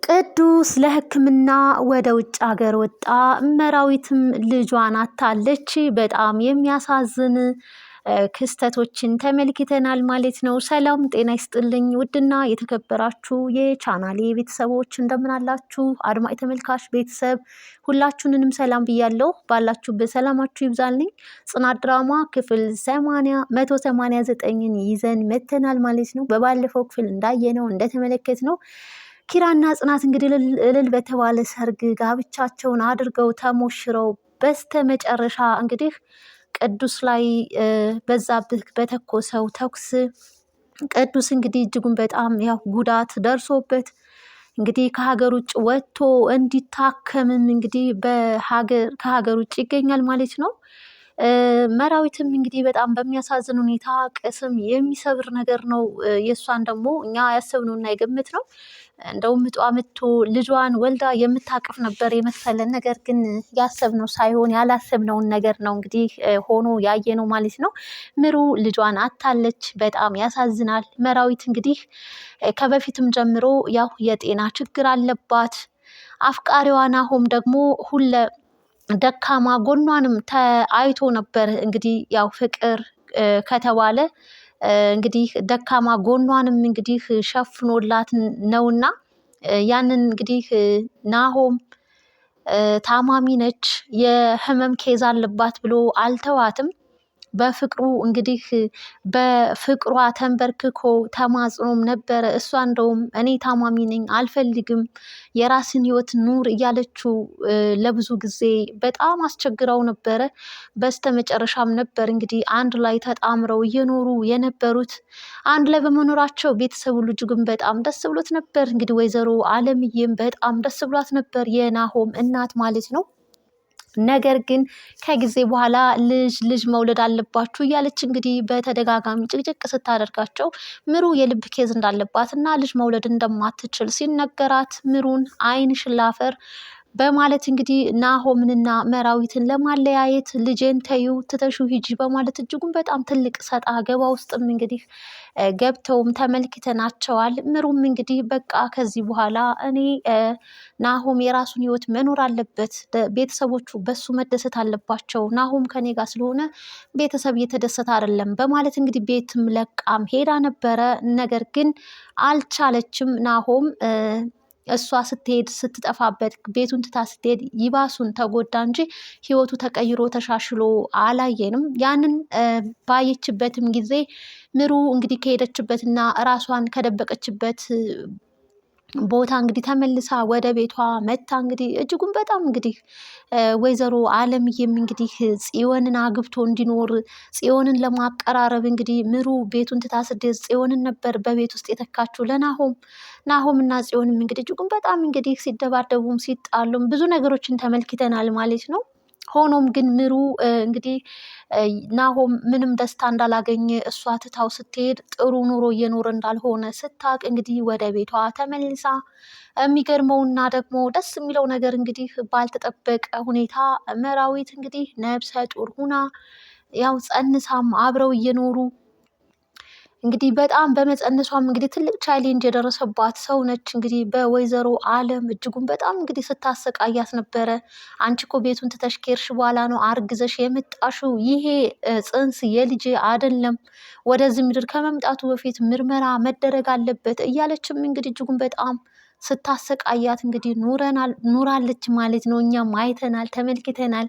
ቅዱስ ለሕክምና ወደ ውጭ ሀገር ወጣ። መራዊትም ልጇን አታለች። በጣም የሚያሳዝን ክስተቶችን ተመልክተናል ማለት ነው። ሰላም ጤና ይስጥልኝ ውድና የተከበራችሁ የቻናሌ ቤተሰቦች እንደምን አላችሁ? አድማጭ ተመልካች ቤተሰብ ሁላችሁንም ሰላም ብያለሁ። ባላችሁበት ሰላማችሁ ይብዛልኝ። ጽናት ድራማ ክፍል 189ን ይዘን መተናል ማለት ነው። በባለፈው ክፍል እንዳየነው እንደተመለከትነው ኪራና ጽናት እንግዲህ እልል በተባለ ሰርግ ጋብቻቸውን አድርገው ተሞሽረው በስተ መጨረሻ እንግዲህ ቅዱስ ላይ በዛብህ በተኮሰው ተኩስ ቅዱስ እንግዲህ እጅጉን በጣም ያው ጉዳት ደርሶበት እንግዲህ ከሀገር ውጭ ወጥቶ እንዲታከምም እንግዲህ ከሀገር ውጭ ይገኛል ማለት ነው። መራዊትም እንግዲህ በጣም በሚያሳዝን ሁኔታ ቅስም የሚሰብር ነገር ነው። የእሷን ደግሞ እኛ ያሰብነውና የገምት ነው እንደውም ምጧ መጥቶ ልጇን ወልዳ የምታቅፍ ነበር የመሰለን። ነገር ግን ያሰብነው ሳይሆን ያላሰብነውን ነገር ነው እንግዲህ ሆኖ ያየነው ማለት ነው። ምሩ ልጇን አታለች። በጣም ያሳዝናል። መራዊት እንግዲህ ከበፊትም ጀምሮ ያው የጤና ችግር አለባት። አፍቃሪዋ ናሆም ደግሞ ሁለ ደካማ ጎኗንም አይቶ ነበር። እንግዲህ ያው ፍቅር ከተባለ እንግዲህ ደካማ ጎኗንም እንግዲህ ሸፍኖላት ነውና ያንን እንግዲህ ናሆም ታማሚ ነች የህመም ኬዝ አለባት ብሎ አልተዋትም። በፍቅሩ እንግዲህ በፍቅሯ ተንበርክኮ ተማጽኖም ነበረ። እሷ እንደውም እኔ ታማሚ ነኝ አልፈልግም የራስን ህይወት ኑር እያለችው ለብዙ ጊዜ በጣም አስቸግረው ነበረ። በስተመጨረሻም ነበር እንግዲህ አንድ ላይ ተጣምረው እየኖሩ የነበሩት። አንድ ላይ በመኖራቸው ቤተሰቡ ልጁ ግን በጣም ደስ ብሎት ነበር። እንግዲህ ወይዘሮ አለምዬም በጣም ደስ ብሏት ነበር፣ የናሆም እናት ማለት ነው። ነገር ግን ከጊዜ በኋላ ልጅ መውለድ አለባችሁ እያለች እንግዲህ በተደጋጋሚ ጭቅጭቅ ስታደርጋቸው ምሩ የልብ ኬዝ እንዳለባት እና ልጅ መውለድ እንደማትችል ሲነገራት ምሩን ዓይንሽን ላፈር በማለት እንግዲህ ናሆምንና መራዊትን ለማለያየት ልጄን ተይው ትተሽው ሂጂ በማለት እጅጉን በጣም ትልቅ ሰጣ ገባ ውስጥም እንግዲህ ገብተውም ተመልክተናቸዋል። ምሩም እንግዲህ በቃ ከዚህ በኋላ እኔ ናሆም የራሱን ህይወት መኖር አለበት፣ ቤተሰቦቹ በሱ መደሰት አለባቸው፣ ናሆም ከኔ ጋር ስለሆነ ቤተሰብ እየተደሰተ አይደለም በማለት እንግዲህ ቤትም ለቃም ሄዳ ነበረ። ነገር ግን አልቻለችም። ናሆም እሷ ስትሄድ ስትጠፋበት ቤቱን ትታ ስትሄድ ይባሱን ተጎዳ እንጂ ህይወቱ ተቀይሮ ተሻሽሎ አላየንም። ያንን ባየችበትም ጊዜ ምሩ እንግዲህ ከሄደችበትና ራሷን ከደበቀችበት ቦታ እንግዲህ ተመልሳ ወደ ቤቷ መታ እንግዲህ እጅጉን በጣም እንግዲህ ወይዘሮ አለምዬም እንግዲህ ጽዮንን አግብቶ እንዲኖር ጽዮንን ለማቀራረብ እንግዲህ ምሩ ቤቱን ትታ ስትሄድ ጽዮንን ነበር በቤት ውስጥ የተካችው ናሆም እና ጽዮንም እንግዲህ እጅጉን በጣም እንግዲህ ሲደባደቡም ሲጣሉም ብዙ ነገሮችን ተመልክተናል ማለት ነው። ሆኖም ግን ምሩ እንግዲህ ናሆም ምንም ደስታ እንዳላገኘ እሷ ትታው ስትሄድ ጥሩ ኑሮ እየኖረ እንዳልሆነ ስታቅ እንግዲህ ወደ ቤቷ ተመልሳ የሚገርመውና ደግሞ ደስ የሚለው ነገር እንግዲህ ባልተጠበቀ ሁኔታ መራዊት እንግዲህ ነብሰ ጡር ሁና ያው ጸንሳም አብረው እየኖሩ እንግዲህ በጣም በመጸነሷም እንግዲህ ትልቅ ቻሌንጅ የደረሰባት ሰው ነች። እንግዲህ በወይዘሮ አለም እጅጉን በጣም እንግዲህ ስታሰቃያት ነበረ። አንቺ እኮ ቤቱን ትተሽ ከሄድሽ በኋላ ነው አርግዘሽ የመጣሽው፣ ይሄ ጽንስ የልጄ አይደለም፣ ወደዚህ ምድር ከመምጣቱ በፊት ምርመራ መደረግ አለበት እያለችም እንግዲህ እጅጉን በጣም ስታሰቃያት እንግዲህ ኑራለች ማለት ነው። እኛም አይተናል ተመልክተናል።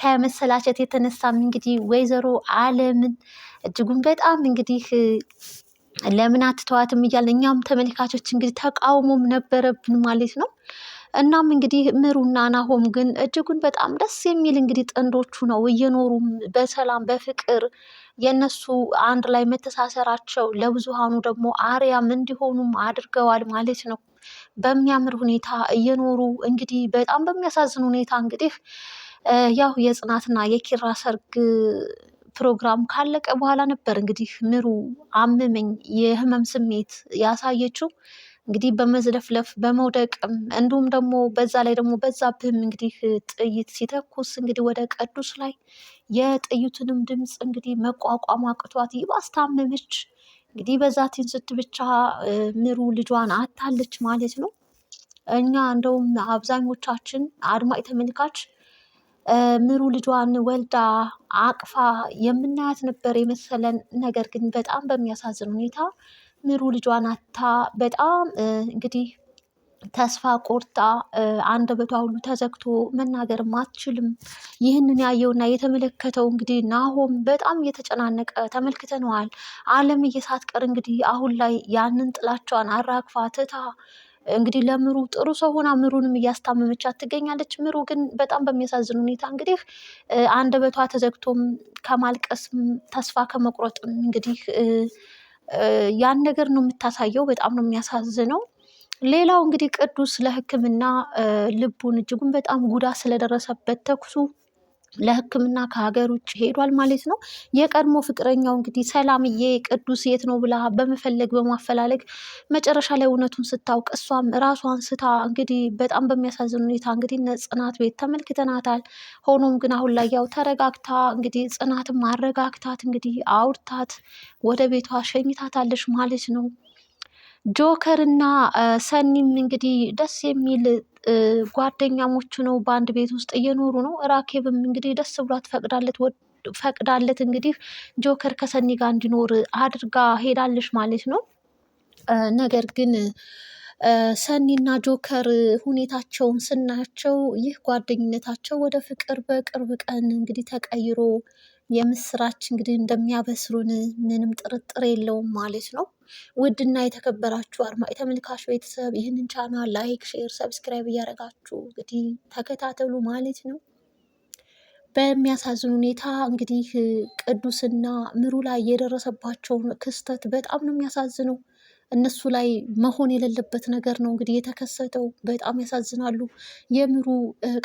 ከመሰላቸት የተነሳም እንግዲህ ወይዘሮ አለምን እጅጉን በጣም እንግዲህ ለምን አትተዋትም እያለ እኛም ተመልካቾች እንግዲህ ተቃውሞም ነበረብን ማለት ነው። እናም እንግዲህ ምሩና ናሆም ግን እጅጉን በጣም ደስ የሚል እንግዲህ ጥንዶቹ ነው እየኖሩም በሰላም በፍቅር የነሱ አንድ ላይ መተሳሰራቸው ለብዙሃኑ ደግሞ አርያም እንዲሆኑም አድርገዋል ማለት ነው። በሚያምር ሁኔታ እየኖሩ እንግዲህ በጣም በሚያሳዝን ሁኔታ እንግዲህ ያው የጽናትና የኪራ ሰርግ ፕሮግራም ካለቀ በኋላ ነበር እንግዲህ ምሩ አመመኝ የህመም ስሜት ያሳየችው። እንግዲህ በመዝለፍለፍ በመውደቅም እንዲሁም ደግሞ በዛ ላይ ደግሞ በዛብህም እንግዲህ ጥይት ሲተኩስ እንግዲህ ወደ ቅዱስ ላይ የጥይቱንም ድምፅ እንግዲህ መቋቋም አቅቷት ይባስ ታመመች። እንግዲህ በዛ ትንስት ብቻ ምሩ ልጇን አታለች ማለት ነው። እኛ እንደውም አብዛኞቻችን አድማጭ ተመልካች ምሩ ልጇን ወልዳ አቅፋ የምናያት ነበር የመሰለን። ነገር ግን በጣም በሚያሳዝን ሁኔታ ምሩ ልጇን አታ በጣም እንግዲህ ተስፋ ቆርጣ አንደበቷ ሁሉ ተዘግቶ መናገርም አትችልም። ይህንን ያየውና የተመለከተው እንግዲህ ናሆም በጣም እየተጨናነቀ ተመልክተነዋል። አለምዬ ሳትቀር እንግዲህ አሁን ላይ ያንን ጥላቿን አራግፋ ትታ እንግዲህ ለምሩ ጥሩ ሰው ሆና ምሩንም እያስታመመቻት ትገኛለች። ምሩ ግን በጣም በሚያሳዝን ሁኔታ እንግዲህ አንደበቷ ተዘግቶም ከማልቀስም ተስፋ ከመቁረጥም እንግዲህ ያን ነገር ነው የምታሳየው። በጣም ነው የሚያሳዝነው። ሌላው እንግዲህ ቅዱስ ለሕክምና ልቡን እጅጉን በጣም ጉዳት ስለደረሰበት ተኩሱ ለሕክምና ከሀገር ውጭ ሄዷል ማለት ነው። የቀድሞ ፍቅረኛው እንግዲህ ሰላምዬ ቅዱስ የት ነው ብላ በመፈለግ በማፈላለግ መጨረሻ ላይ እውነቱን ስታውቅ እሷም ራሷን ስታ እንግዲህ በጣም በሚያሳዝን ሁኔታ እንግዲህ ጽናት ቤት ተመልክተናታል። ሆኖም ግን አሁን ላይ ያው ተረጋግታ እንግዲህ ጽናትም አረጋግታት እንግዲህ አውርታት ወደ ቤቷ ሸኝታታለች ማለት ነው። ጆከር እና ሰኒም እንግዲህ ደስ የሚል ጓደኛሞች ነው በአንድ ቤት ውስጥ እየኖሩ ነው። ራኬብም እንግዲህ ደስ ብሏት ፈቅዳለት እንግዲህ ጆከር ከሰኒ ጋር እንዲኖር አድርጋ ሄዳለች ማለት ነው። ነገር ግን ሰኒና ጆከር ሁኔታቸውን ስናያቸው ይህ ጓደኝነታቸው ወደ ፍቅር በቅርብ ቀን እንግዲህ ተቀይሮ የምስራች እንግዲህ እንደሚያበስሩን ምንም ጥርጥር የለውም ማለት ነው። ውድና የተከበራችሁ አድማጭ ተመልካች ቤተሰብ ይህንን ቻናል ላይክ፣ ሼር፣ ሰብስክራይብ እያደረጋችሁ እንግዲህ ተከታተሉ ማለት ነው። በሚያሳዝን ሁኔታ እንግዲህ ቅዱስና ምሩ ላይ የደረሰባቸውን ክስተት በጣም ነው የሚያሳዝነው። እነሱ ላይ መሆን የሌለበት ነገር ነው እንግዲህ የተከሰተው። በጣም ያሳዝናሉ። የምሩ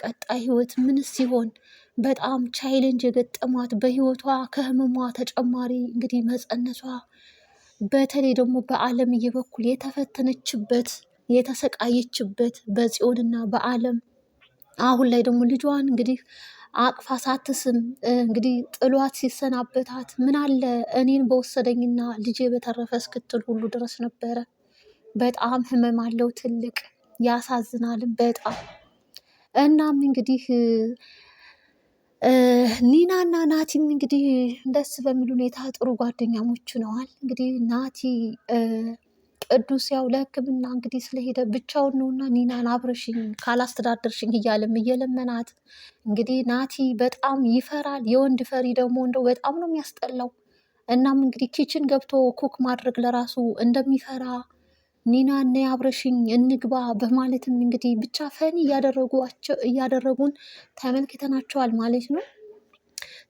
ቀጣይ ህይወት ምን ሲሆን በጣም ቻይሌንጅ የገጠማት በህይወቷ ከህመሟ ተጨማሪ እንግዲህ መፀነሷ፣ በተለይ ደግሞ በአለምዬ በኩል የተፈተነችበት የተሰቃየችበት በጽዮንና በአለም አሁን ላይ ደግሞ ልጇን እንግዲህ አቅፋ ሳትስም እንግዲህ ጥሏት ሲሰናበታት ምን አለ እኔን በወሰደኝና ልጄ በተረፈ እስክትል ሁሉ ድረስ ነበረ። በጣም ህመም አለው፣ ትልቅ ያሳዝናልም በጣም። እናም እንግዲህ ኒናና ናቲም እንግዲህ ደስ በሚል ሁኔታ ጥሩ ጓደኛሞች ነዋል። እንግዲህ ናቲ ቅዱስ ያው ለሕክምና እንግዲህ ስለሄደ ብቻውን ነውና ኒናን አብረሽኝ ካላስተዳደርሽኝ እያለም እየለመናት እንግዲህ ናቲ በጣም ይፈራል። የወንድ ፈሪ ደግሞ እንደው በጣም ነው የሚያስጠላው። እናም እንግዲህ ኪችን ገብቶ ኩክ ማድረግ ለራሱ እንደሚፈራ ኒና እነ አብረሽኝ እንግባ በማለትም እንግዲህ ብቻ ፈኒ እያደረጉን ተመልክተናቸዋል ማለት ነው።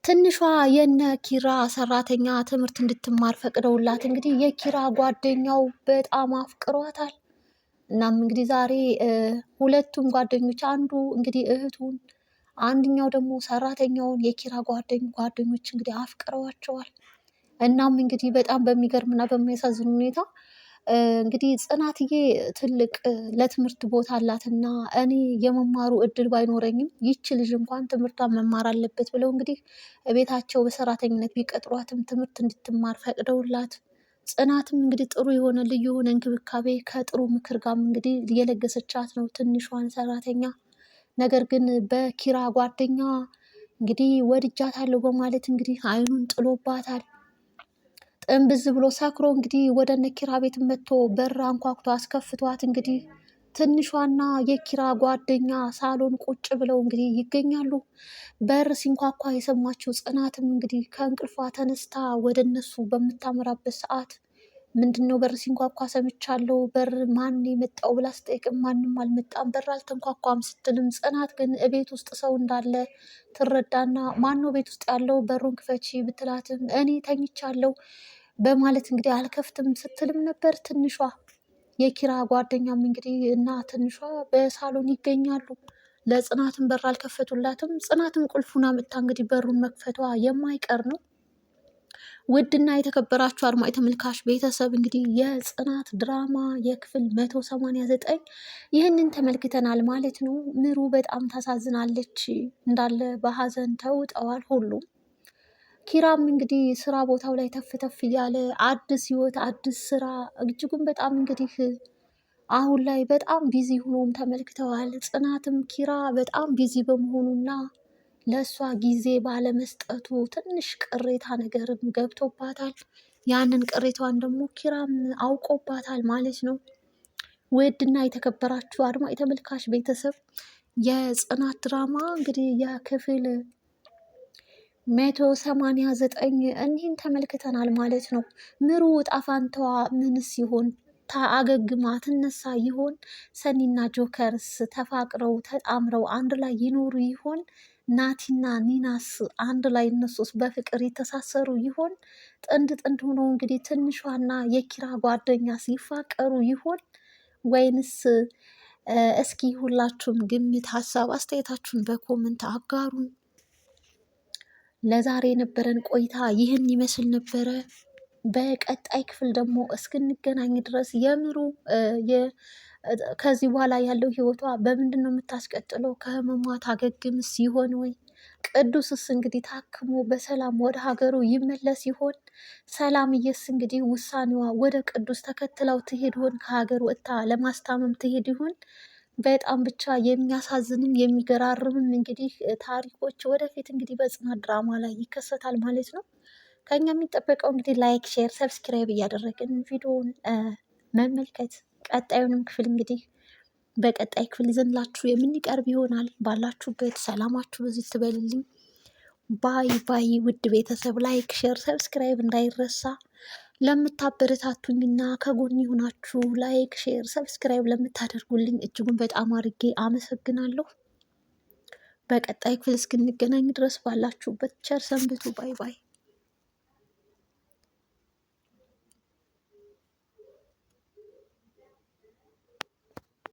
ትንሿ የነ ኪራ ሰራተኛ ትምህርት እንድትማር ፈቅደውላት እንግዲህ የኪራ ጓደኛው በጣም አፍቅሯታል። እናም እንግዲህ ዛሬ ሁለቱም ጓደኞች አንዱ እንግዲህ እህቱን አንድኛው ደግሞ ሰራተኛውን የኪራ ጓደኞች እንግዲህ አፍቅረዋቸዋል። እናም እንግዲህ በጣም በሚገርምና በሚያሳዝን ሁኔታ እንግዲህ ጽናትዬ ትልቅ ለትምህርት ቦታ አላትና እኔ የመማሩ እድል ባይኖረኝም ይች ልጅ እንኳን ትምህርቷን መማር አለበት ብለው እንግዲህ ቤታቸው በሰራተኝነት ቢቀጥሯትም ትምህርት እንድትማር ፈቅደውላት ጽናትም እንግዲህ ጥሩ የሆነ ልዩ የሆነ እንክብካቤ ከጥሩ ምክር ጋር እንግዲህ እየለገሰቻት ነው ትንሿን ሰራተኛ። ነገር ግን በኪራ ጓደኛ እንግዲህ ወድጃታለሁ በማለት እንግዲህ አይኑን ጥሎባታል። ጥንብዝ ብሎ ሰክሮ እንግዲህ ወደ እነ ኪራ ቤት መጥቶ በር አንኳኩቶ አስከፍቷት እንግዲህ ትንሿና የኪራ ጓደኛ ሳሎን ቁጭ ብለው እንግዲህ ይገኛሉ። በር ሲንኳኳ የሰማችው ጽናትም እንግዲህ ከእንቅልፏ ተነስታ ወደ እነሱ በምታመራበት ሰዓት ምንድነው በር ሲንኳኳ ሰምቻለሁ፣ በር ማን የመጣው ብላ ስጠይቅም ማንም አልመጣም፣ በር አልተንኳኳም ስትልም ጽናት ግን ቤት ውስጥ ሰው እንዳለ ትረዳና ማነው ቤት ውስጥ ያለው በሩን ክፈቺ ብትላትም እኔ ተኝቻለሁ በማለት እንግዲህ አልከፍትም ስትልም ነበር። ትንሿ የኪራ ጓደኛም እንግዲህ እና ትንሿ በሳሎን ይገኛሉ። ለጽናትም በር አልከፈቱላትም። ጽናትም ቁልፉን አምጥታ እንግዲህ በሩን መክፈቷ የማይቀር ነው። ውድና የተከበራችሁ አድማጭ ተመልካች ቤተሰብ እንግዲህ የጽናት ድራማ የክፍል 189 ይህንን ተመልክተናል ማለት ነው። ምሩ በጣም ታሳዝናለች። እንዳለ በሀዘን ተውጠዋል ሁሉም። ኪራም እንግዲህ ስራ ቦታው ላይ ተፍ ተፍ እያለ አዲስ ህይወት አዲስ ስራ እጅጉን በጣም እንግዲህ አሁን ላይ በጣም ቢዚ ሆኖም ተመልክተዋል። ጽናትም ኪራ በጣም ቢዚ በመሆኑና ለእሷ ጊዜ ባለመስጠቱ ትንሽ ቅሬታ ነገርም ገብቶባታል። ያንን ቅሬታዋን ደግሞ ኪራም አውቆባታል ማለት ነው። ውድና የተከበራችሁ አድማጭ ተመልካች ቤተሰብ የጽናት ድራማ እንግዲህ የክፍል 189 እኒህን ተመልክተናል ማለት ነው። ምሩ ዕጣ ፈንታዋ ምን ሲሆን አገግማ ትነሳ ይሆን? ሰኒና ጆከርስ ተፋቅረው ተጣምረው አንድ ላይ ይኖሩ ይሆን? ናቲና ኒናስ አንድ ላይ እነሱስ በፍቅር የተሳሰሩ ይሆን? ጥንድ ጥንድ ሆነው እንግዲህ ትንሿና የኪራ ጓደኛ ሲፋቀሩ ይሆን ወይንስ? እስኪ ሁላችሁም ግምት፣ ሀሳብ አስተያየታችሁን በኮመንት አጋሩን። ለዛሬ የነበረን ቆይታ ይህን ይመስል ነበረ። በቀጣይ ክፍል ደግሞ እስክንገናኝ ድረስ የምሩ ከዚህ በኋላ ያለው ህይወቷ በምንድን ነው የምታስቀጥለው? ከህመሟ ታገግም ሲሆን ወይ? ቅዱስስ እንግዲህ ታክሞ በሰላም ወደ ሀገሩ ይመለስ ይሆን? ሰላምዬስ እንግዲህ ውሳኔዋ ወደ ቅዱስ ተከትለው ትሄድ ይሆን? ከሀገር ወጥታ ለማስታመም ትሄድ ይሆን? በጣም ብቻ የሚያሳዝንም የሚገራርምም እንግዲህ ታሪኮች ወደፊት እንግዲህ በጽናት ድራማ ላይ ይከሰታል ማለት ነው። ከኛ የሚጠበቀው እንግዲህ ላይክ፣ ሼር፣ ሰብስክራይብ እያደረግን ቪዲዮውን መመልከት፣ ቀጣዩንም ክፍል እንግዲህ በቀጣይ ክፍል ይዘንላችሁ የምንቀርብ ይሆናል። ባላችሁበት ሰላማችሁ በዚህ ትበልልኝ። ባይ ባይ። ውድ ቤተሰብ ላይክ፣ ሼር፣ ሰብስክራይብ እንዳይረሳ። ለምታበረታቱኝና ከጎን የሆናችሁ ላይክ፣ ሼር፣ ሰብስክራይብ ለምታደርጉልኝ እጅጉን በጣም አድርጌ አመሰግናለሁ። በቀጣይ ክፍል እስክንገናኝ ድረስ ባላችሁበት ቸር ሰንብቱ። ባይ ባይ።